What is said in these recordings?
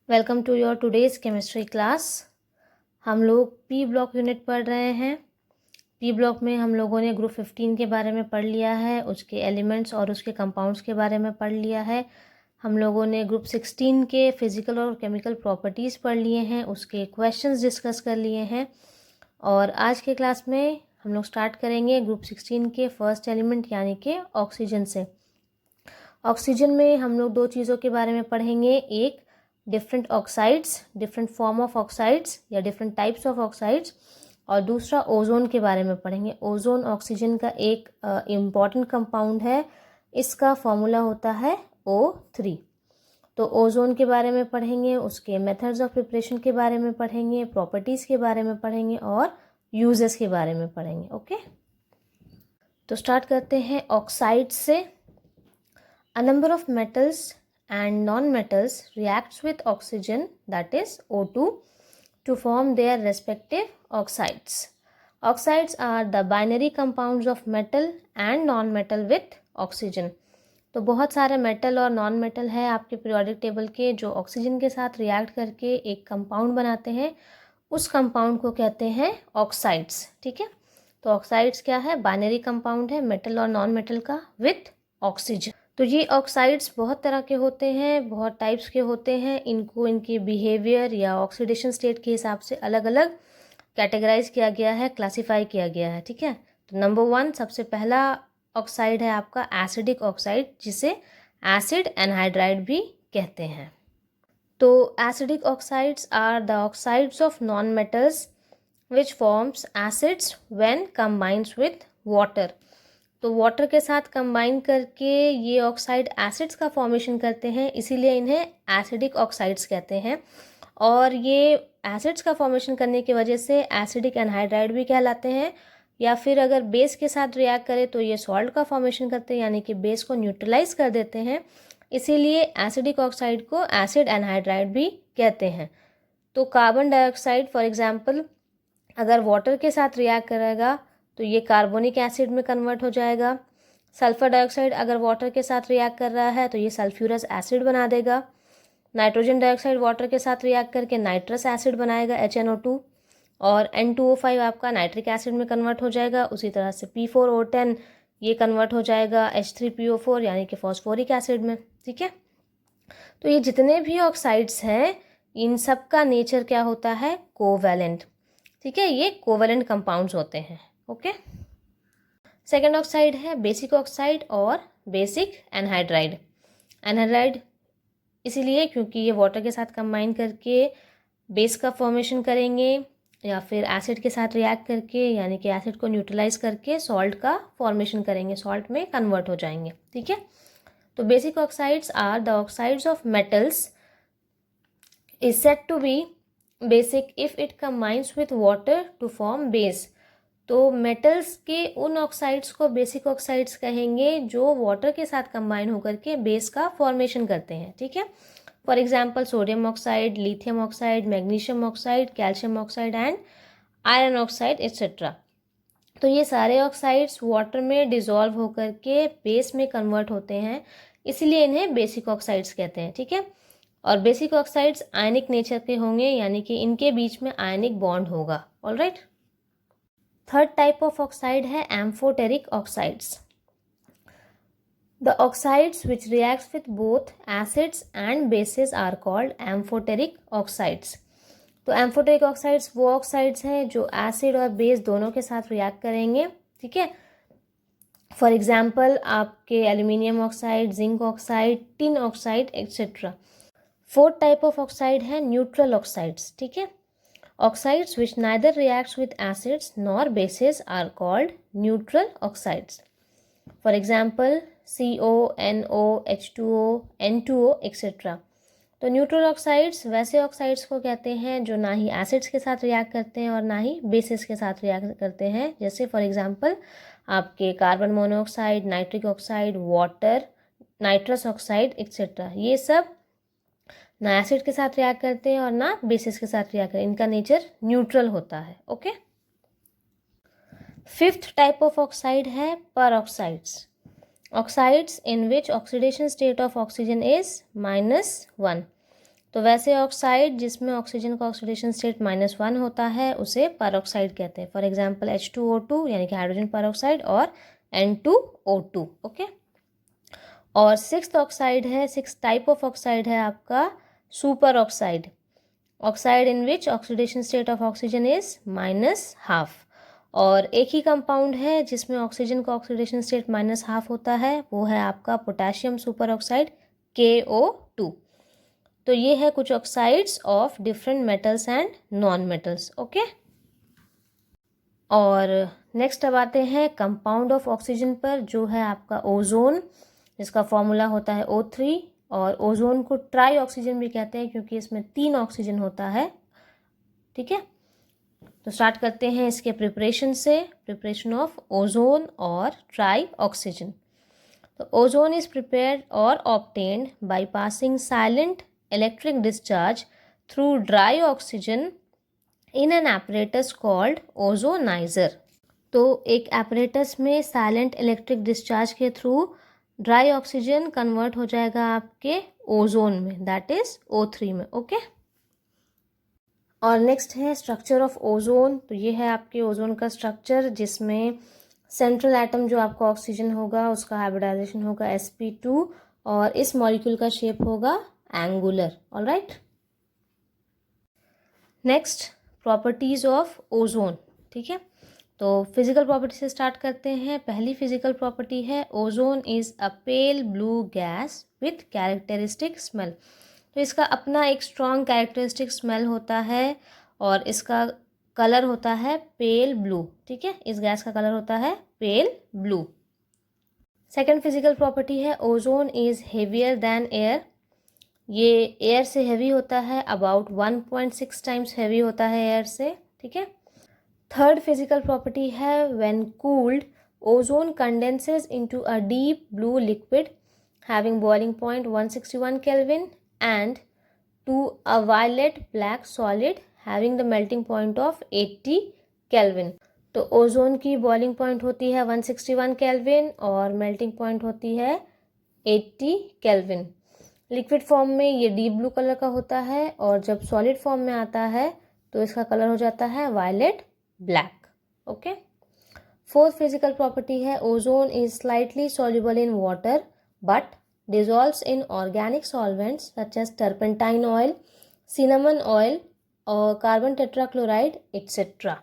Welcome to your today's chemistry class. हम लोग P block unit पढ़ रहे हैं। पी ब्लॉक में हम लोगों ने ग्रुप 15 के बारे में पढ़ लिया है, उसके एलिमेंट्स और उसके कंपाउंड्स के बारे में पढ़ लिया है। हम लोगों ने ग्रुप 16 के फिज़िकल और केमिकल प्रॉपर्टीज़ पढ़ लिए हैं, उसके क्वेश्चंस डिस्कस कर लिए हैं। और आज के क्लास में हम लोग स्टार्ट करेंगे ग्रुप 16 के फर्स्ट एलिमेंट यानी कि ऑक्सीजन से। ऑक्सीजन में हम लोग दो चीज़ों के बारे में पढ़ेंगे, एक different oxides, different form of oxides या डिफरेंट टाइप्स ऑफ ऑक्साइड्स, और दूसरा ओजोन के बारे में पढ़ेंगे। ओजोन ऑक्सीजन का एक इम्पॉर्टेंट कंपाउंड है, इसका फॉर्मूला होता है O3। तो ओजोन के बारे में पढ़ेंगे, उसके मेथड्स ऑफ प्रिपरेशन के बारे में पढ़ेंगे, प्रॉपर्टीज़ के बारे में पढ़ेंगे और यूजेस के बारे में पढ़ेंगे। ओके, तो स्टार्ट करते हैं ऑक्साइड्स से। A number of metals and non-metals reacts with oxygen, that is O2, to form their respective oxides. Oxides are the binary compounds of metal and non-metal with oxygen. तो बहुत सारे metal और non metal है आपके periodic table के जो oxygen के साथ रिएक्ट करके एक कंपाउंड बनाते हैं, उस कंपाउंड को कहते हैं ऑक्साइड्स। ठीक है, तो ऑक्साइड्स क्या है? बाइनरी कंपाउंड है मेटल और नॉन मेटल का विथ ऑक्सीजन। तो ये ऑक्साइड्स बहुत तरह के होते हैं, बहुत टाइप्स के होते हैं। इनको इनके बिहेवियर या ऑक्सीडेशन स्टेट के हिसाब से अलग अलग कैटेगराइज किया गया है, क्लासिफाई किया गया है। ठीक है, तो नंबर 1 सबसे पहला ऑक्साइड है आपका एसिडिक ऑक्साइड, जिसे एसिड एनहाइड्राइड भी कहते हैं। तो acidic oxides are the oxides of non metals which forms acids when combines with water. तो वाटर के साथ कंबाइन करके ये ऑक्साइड एसिड्स का फॉर्मेशन करते हैं, इसीलिए इन्हें एसिडिक ऑक्साइड्स कहते हैं। और ये एसिड्स का फॉर्मेशन करने की वजह से एसिडिक एनहाइड्राइड भी कहलाते हैं, या फिर अगर बेस के साथ रिएक्ट करे तो ये सॉल्ट का फॉर्मेशन करते हैं, यानी कि बेस को न्यूट्रलाइज कर देते हैं, इसीलिए एसिडिक ऑक्साइड को एसिड एनहाइड्राइड भी कहते हैं। तो कार्बन डाइऑक्साइड फॉर एग्जाम्पल अगर वाटर के साथ रिएक्ट करेगा तो ये कार्बोनिक एसिड में कन्वर्ट हो जाएगा। सल्फर डाइऑक्साइड अगर वाटर के साथ रिएक्ट कर रहा है तो ये सल्फ्यूरस एसिड बना देगा। नाइट्रोजन डाइऑक्साइड वाटर के साथ रिएक्ट करके नाइट्रस एसिड बनाएगा HNO2, और N2O5 आपका नाइट्रिक एसिड में कन्वर्ट हो जाएगा। उसी तरह से P4O10 ये कन्वर्ट हो जाएगा H3PO4 यानी कि फॉस्फोरिक एसिड में। ठीक है, तो ये जितने भी ऑक्साइड्स हैं इन सब का नेचर क्या होता है? कोवैलेंट। ठीक है, ये कोवैलेंट कंपाउंड्स होते हैं। ओके, सेकेंड ऑक्साइड है बेसिक ऑक्साइड और बेसिक एनहाइड्राइड। एनहाइड्राइड इसीलिए क्योंकि ये वाटर के साथ कंबाइन करके बेस का फॉर्मेशन करेंगे, या फिर एसिड के साथ रिएक्ट करके यानी कि एसिड को न्यूट्रलाइज करके सॉल्ट का फॉर्मेशन करेंगे, सॉल्ट में कन्वर्ट हो जाएंगे। ठीक है, तो basic oxides are the oxides of metals is said to be basic if it combines with water to form base. तो मेटल्स के उन ऑक्साइड्स को बेसिक ऑक्साइड्स कहेंगे जो वाटर के साथ कंबाइन होकर के बेस का फॉर्मेशन करते हैं। ठीक है, for example sodium oxide, lithium oxide, magnesium oxide, calcium oxide and iron oxide etcetera. तो ये सारे ऑक्साइड्स वाटर में डिजॉल्व होकर के बेस में कन्वर्ट होते हैं, इसीलिए इन्हें बेसिक ऑक्साइड्स कहते हैं। ठीक है, और बेसिक ऑक्साइड्स आयनिक नेचर के होंगे, यानी कि इनके बीच में आयनिक बॉन्ड होगा। Alright, third type of oxide है amphoteric oxides. The oxides which reacts with both acids and bases are called amphoteric oxides. तो एम्फोटेरिक ऑक्साइड्स वो ऑक्साइड्स हैं जो एसिड और बेस दोनों के साथ रिएक्ट करेंगे। ठीक है, फॉर एग्जाम्पल आपके aluminium oxide, zinc oxide, tin oxide etcetera. Fourth type of oxide है न्यूट्रल ऑक्साइड्स। ठीक है, oxides which neither reacts with acids nor bases are called neutral oxides. For example, CO, NO, H2O, N2O etc. तो neutral oxides वैसे oxides को कहते हैं जो ना ही एसिड्स के साथ रिएक्ट करते हैं और ना ही बेसिस के साथ रिएक्ट करते हैं, जैसे फॉर एग्जांपल आपके carbon monoxide, nitric oxide, water, nitrous oxide etcetera. ये सब ना एसिड के साथ रिएक्ट करते हैं और ना बेसिस के साथ रिएक्ट करते हैं, इनका नेचर न्यूट्रल होता है। Okay, fifth type of oxide है peroxides. Oxides in which oxidation state of oxygen is -1। तो वैसे ऑक्साइड जिसमें ऑक्सीजन का ऑक्सीडेशन स्टेट -1 होता है उसे परऑक्साइड कहते हैं। फॉर एग्जांपल H2O2 यानी कि हाइड्रोजन परऑक्साइड और N2O2। ओके। और सिक्स्थ ऑक्साइड है, सिक्स टाइप ऑफ ऑक्साइड है आपका super oxide, oxide in which oxidation state of oxygen is -1/2। और एक ही कंपाउंड है जिसमें ऑक्सीजन का ऑक्सीडेशन स्टेट -1/2 होता है, वो है आपका पोटेशियम सुपर ऑक्साइड KO2। तो ये है कुछ oxides of different metals and non metals. Okay. और नेक्स्ट अब आते हैं कंपाउंड ऑफ ऑक्सीजन पर, जो है आपका ओजोन, जिसका फॉर्मूला होता है O3। और ओजोन को ट्राई ऑक्सीजन भी कहते हैं क्योंकि इसमें 3 ऑक्सीजन होता है। ठीक है, तो स्टार्ट करते हैं इसके प्रिपरेशन से, प्रिपरेशन ऑफ ओजोन और ट्राई ऑक्सीजन। तो ओजोन इज प्रिपेयर्ड और obtained by passing silent electric discharge through dry oxygen in an apparatus called ozonizer. तो एक एपरेटस में साइलेंट इलेक्ट्रिक डिस्चार्ज के थ्रू ड्राई ऑक्सीजन कन्वर्ट हो जाएगा आपके ओजोन में, दैट इज O3 में। ओके। और नेक्स्ट है स्ट्रक्चर ऑफ ओजोन। तो ये है आपके ओजोन का स्ट्रक्चर, जिसमें सेंट्रल एटम जो आपका ऑक्सीजन होगा उसका हाइब्रिडाइजेशन होगा sp2 और इस मॉलिक्यूल का शेप होगा angular. Alright. Next properties of ozone. ठीक है, तो फिजिकल प्रॉपर्टी से स्टार्ट करते हैं। पहली फिजिकल प्रॉपर्टी है ozone is a pale blue gas with characteristic smell. तो इसका अपना एक स्ट्रॉन्ग कैरेक्टरिस्टिक स्मेल होता है और इसका कलर होता है पेल ब्लू। ठीक है, इस गैस का कलर होता है pale blue. Second physical property है ozone is heavier than air. ये एयर से हैवी होता है, अबाउट 1.6 टाइम्स हैवी होता है एयर से। ठीक है। थर्ड फिजिकल प्रॉपर्टी है when cooled ozone condenses into a deep blue liquid having boiling point 161 kelvin and to a violet black solid having the melting point of 80 kelvin. तो ozone की boiling point होती है 161 kelvin और melting point होती है 80 kelvin. Liquid form में ये deep blue colour का होता है और जब सॉलिड फॉर्म में आता है तो इसका कलर हो जाता है violet black. Okay. Fourth physical property है ozone is slightly soluble in water but dissolves in organic solvents such as turpentine oil, cinnamon oil और कार्बन टेट्राक्लोराइड etc.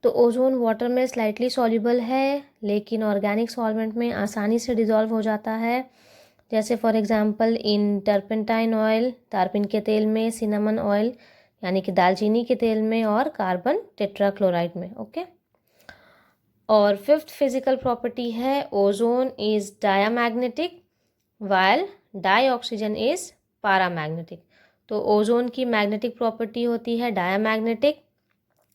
तो ओजोन वाटर में स्लाइटली सॉल्युबल है लेकिन organic solvent में आसानी से dissolve हो जाता है, जैसे for example in turpentine oil, तारपीन के तेल में, सिनेमन ऑयल यानी कि दालचीनी के तेल में और कार्बन टेट्राक्लोराइड में। ओके। और फिफ्थ फिजिकल प्रॉपर्टी है ozone is diamagnetic while dioxygen is paramagnetic. तो ओजोन की मैग्नेटिक प्रॉपर्टी होती है डायामैग्नेटिक,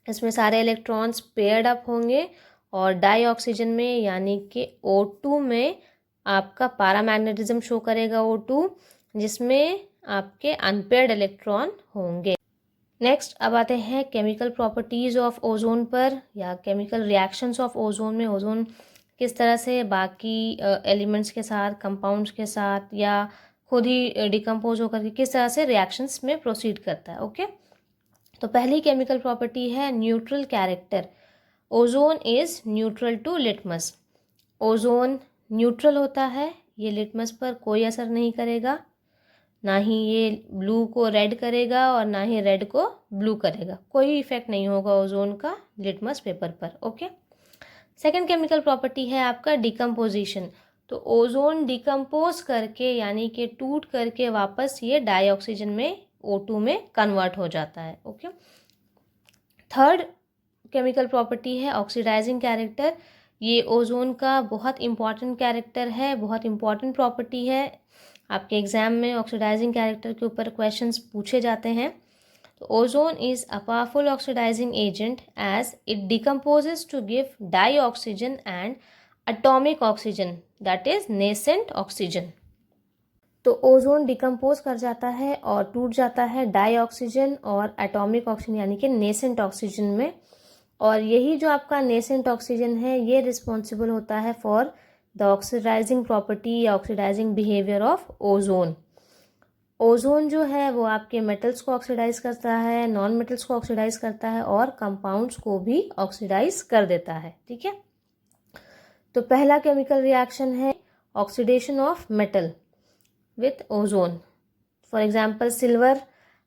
इसमें सारे इलेक्ट्रॉन्स पेयर्ड अप होंगे और डाईऑक्सीजन में यानी कि O2 में आपका पैरामैग्नेटिज्म शो करेगा O2, जिसमें आपके अनपेयर्ड इलेक्ट्रॉन होंगे। नेक्स्ट अब आते हैं केमिकल प्रॉपर्टीज़ ऑफ ओजोन पर या केमिकल रिएक्शंस ऑफ ओजोन में ओजोन किस तरह से बाकी एलिमेंट्स के साथ, कंपाउंड्स के साथ या खुद ही डिकम्पोज होकर के किस तरह से रिएक्शंस में प्रोसीड करता है। ओके। तो पहली केमिकल प्रॉपर्टी है neutral character. Ozone is neutral to litmus. Ozone neutral होता है, ये लिटमस पर कोई असर नहीं करेगा, ना ही ये ब्लू को रेड करेगा और ना ही रेड को ब्लू करेगा, कोई इफेक्ट नहीं होगा ओजोन का लिटमस पेपर पर। ओके। सेकेंड केमिकल प्रॉपर्टी है आपका डिकम्पोजिशन। तो ओजोन डिकम्पोज करके यानी कि टूट करके वापस ये डाईऑक्सीजन में O2 में कन्वर्ट हो जाता है। ओके। थर्ड केमिकल प्रॉपर्टी है ऑक्सीडाइजिंग कैरेक्टर। ये ओजोन का बहुत इंपॉर्टेंट कैरेक्टर है, बहुत इंपॉर्टेंट प्रॉपर्टी है। आपके एग्जाम में ऑक्सीडाइजिंग कैरेक्टर के ऊपर क्वेश्चंस पूछे जाते हैं। तो ozone is a powerful oxidizing agent as it decomposes to give dioxygen and atomic oxygen that is nascent oxygen. तो ओजोन डिकम्पोज कर जाता है और टूट जाता है डाई ऑक्सीजन और एटॉमिक ऑक्सीजन यानी कि नेसेंट ऑक्सीजन में, और यही जो आपका नेसेंट ऑक्सीजन है ये रिस्पॉन्सिबल होता है फॉर द ऑक्सीडाइजिंग प्रॉपर्टी या oxidizing behaviour of ozone. Ozone जो है वो आपके मेटल्स को ऑक्सीडाइज करता है, नॉन मेटल्स को ऑक्सीडाइज करता है और कंपाउंड्स को भी ऑक्सीडाइज कर देता है, ठीक है। तो पहला केमिकल रिएक्शन है oxidation of metal with ozone. For example silver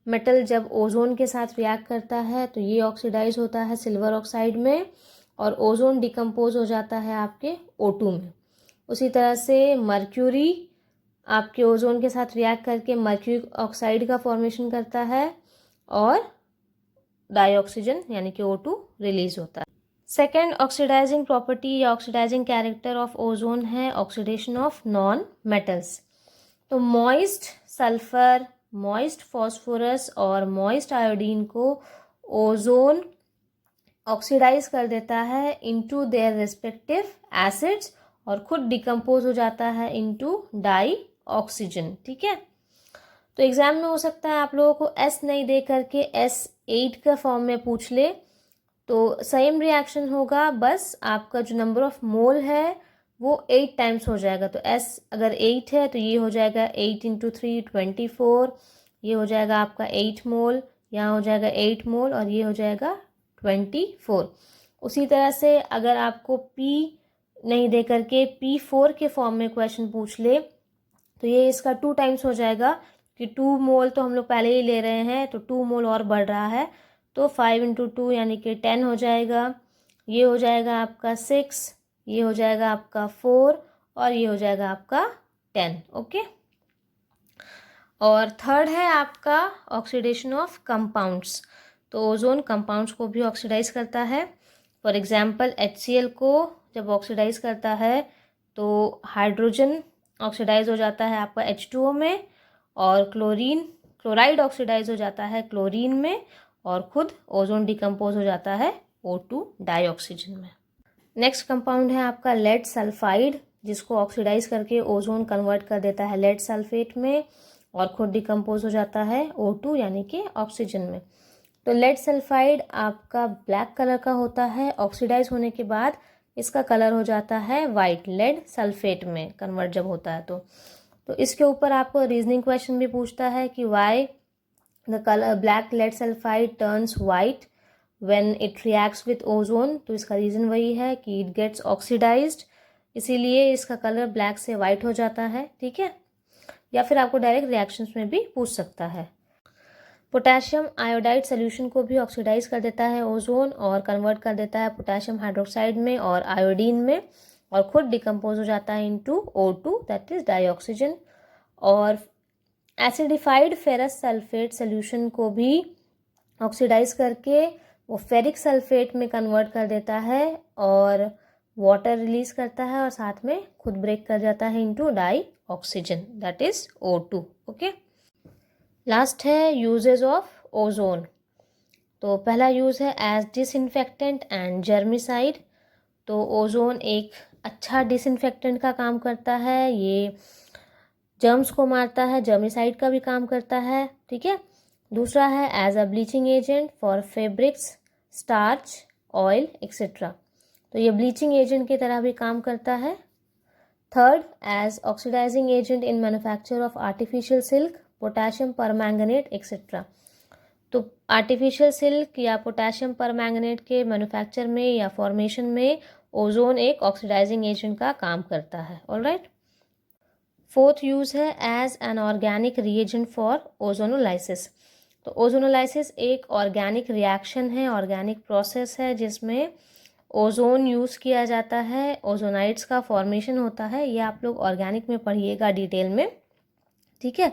metal जब ओजोन के साथ रिएक्ट करता है तो ये ऑक्सीडाइज होता है सिल्वर ऑक्साइड में और ओजोन डिकम्पोज हो जाता है आपके O2 में। उसी तरह से मर्क्यूरी आपके ओजोन के साथ रिएक्ट करके मर्क्यूरी ऑक्साइड का फॉर्मेशन करता है और डाइऑक्सीजन यानी कि O2 रिलीज होता है। सेकेंड ऑक्सीडाइजिंग प्रॉपर्टी या ऑक्सीडाइजिंग कैरेक्टर ऑफ ओजोन है ऑक्सीडेशन ऑफ नॉन मेटल्स। तो मॉइस्ट सल्फर, मॉइस्ट फॉस्फोरस और मॉइस्ट आयोडीन को ओजोन ऑक्सीडाइज कर देता है इनटू देयर रिस्पेक्टिव एसिड्स और खुद डिकम्पोज हो जाता है इनटू डाई ऑक्सीजन, ठीक है। तो एग्जाम में हो सकता है आप लोगों को S नहीं दे करके S8 का फॉर्म में पूछ ले, तो सेम रिएक्शन होगा, बस आपका जो नंबर ऑफ मोल है वो 8 टाइम्स हो जाएगा। तो S अगर 8 है तो ये हो जाएगा 8 × 3 24, ये हो जाएगा आपका 8 मोल, यहाँ हो जाएगा 8 मोल और ये हो जाएगा 24। उसी तरह से अगर आपको P नहीं दे करके P4 के फॉर्म में क्वेश्चन पूछ ले तो ये इसका 2 टाइम्स हो जाएगा कि 2 मोल तो हम लोग पहले ही ले रहे हैं तो 2 मोल और बढ़ रहा है, तो 5 × 2 यानी कि 10 हो जाएगा। ये हो जाएगा आपका 6, ये हो जाएगा आपका 4 और ये हो जाएगा आपका 10, ओके। और थर्ड है आपका ऑक्सीडेशन ऑफ कंपाउंड्स। तो ओजोन कंपाउंड्स को भी ऑक्सीडाइज करता है। फॉर एग्जांपल HCl को जब ऑक्सीडाइज करता है तो हाइड्रोजन ऑक्सीडाइज हो जाता है आपका H2O में और क्लोराइड ऑक्सीडाइज हो जाता है क्लोरीन में और खुद ओजोन डिकम्पोज हो जाता है O2 डाइऑक्सीजन में। नेक्स्ट कंपाउंड है आपका लेड सल्फाइड, जिसको ऑक्सीडाइज करके ओजोन कन्वर्ट कर देता है लेड सल्फेट में और खुद डिकम्पोज हो जाता है O2 यानी कि ऑक्सीजन में। तो लेड सल्फाइड आपका ब्लैक कलर का होता है, ऑक्सीडाइज होने के बाद इसका कलर हो जाता है वाइट, लेड सल्फेट में कन्वर्ट जब होता है तो इसके ऊपर आपको रीजनिंग क्वेश्चन भी पूछता है कि why the colour black lead sulphide turns white when it reacts with ozone. तो इसका रीज़न वही है कि इट गेट्स ऑक्सीडाइज्ड, इसीलिए इसका कलर ब्लैक से वाइट हो जाता है, ठीक है। या फिर आपको डायरेक्ट रिएक्शंस में भी पूछ सकता है। पोटेशियम आयोडाइड सोल्यूशन को भी ऑक्सीडाइज कर देता है ओजोन और कन्वर्ट कर देता है पोटेशियम हाइड्रोक्साइड में और आयोडीन में और खुद डिकम्पोज हो जाता है into O2 that is dioxygen. और एसिडिफाइड फेरस सल्फेट सोल्यूशन को भी ऑक्सीडाइज करके वो फेरिक सल्फेट में कन्वर्ट कर देता है और वाटर रिलीज करता है और साथ में खुद ब्रेक कर जाता है into dioxygen that is O2, okay. Last है यूजेस ऑफ ओजोन। तो पहला यूज़ है एज डिसइंफेक्टेंट एंड जर्मिसाइड। तो ओजोन एक अच्छा डिसइंफेक्टेंट का काम करता है, ये जर्म्स को मारता है, जर्मिसाइड का भी काम करता है, ठीक है। दूसरा है as a bleaching agent for fabrics, starch, oil etcetera. तो ये ब्लीचिंग एजेंट की तरह भी काम करता है। Third as oxidizing agent in manufacture of artificial silk, potassium permanganate etcetera. तो आर्टिफिशियल सिल्क या पोटेशियम परमैंगनेट के मैन्युफैक्चर में या फॉर्मेशन में ओजोन एक ऑक्सीडाइजिंग एजेंट का काम करता है, ऑलराइट। फोर्थ यूज़ है as an organic reagent for ozonolysis. तो ओजोनोलाइसिस एक ऑर्गेनिक रिएक्शन है, ऑर्गेनिक प्रोसेस है जिसमें ओजोन यूज़ किया जाता है, ओजोनाइड्स का फॉर्मेशन होता है, ये आप लोग ऑर्गेनिक में पढ़िएगा डिटेल में, ठीक है।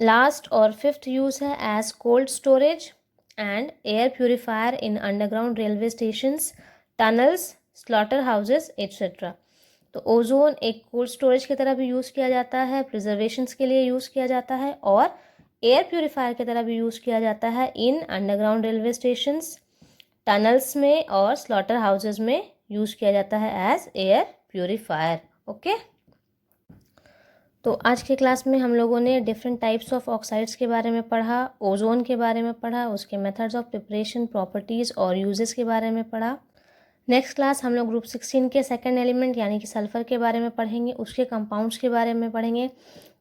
लास्ट और फिफ्थ यूज़ है as cold storage and air purifier in underground railway stations, tunnels, slaughter houses etcetera. तो ओजोन एक कोल्ड स्टोरेज की तरह भी यूज़ किया जाता है, प्रिजर्वेशंस के लिए यूज़ किया जाता है और एयर प्योरीफायर की तरह भी यूज़ किया जाता है इन अंडरग्राउंड रेलवे स्टेशंस, टनल्स में और स्लॉटर हाउसेस में यूज़ किया जाता है एज एयर प्योरीफायर, ओके। तो आज के क्लास में हम लोगों ने डिफरेंट टाइप्स ऑफ ऑक्साइड्स के बारे में पढ़ा, ओजोन के बारे में पढ़ा, उसके मेथड्स ऑफ प्रिपरेशन, प्रॉपर्टीज़ और यूजेस के बारे में पढ़ा। नेक्स्ट क्लास हम लोग ग्रुप 16 के सेकंड एलिमेंट यानी कि सल्फ़र के बारे में पढ़ेंगे, उसके कंपाउंड्स के बारे में पढ़ेंगे,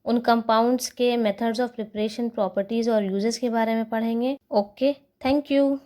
उन कंपाउंड्स के मेथड्स ऑफ प्रिपरेशन, प्रॉपर्टीज़ और यूजेस के बारे में पढ़ेंगे। Okay, thank you.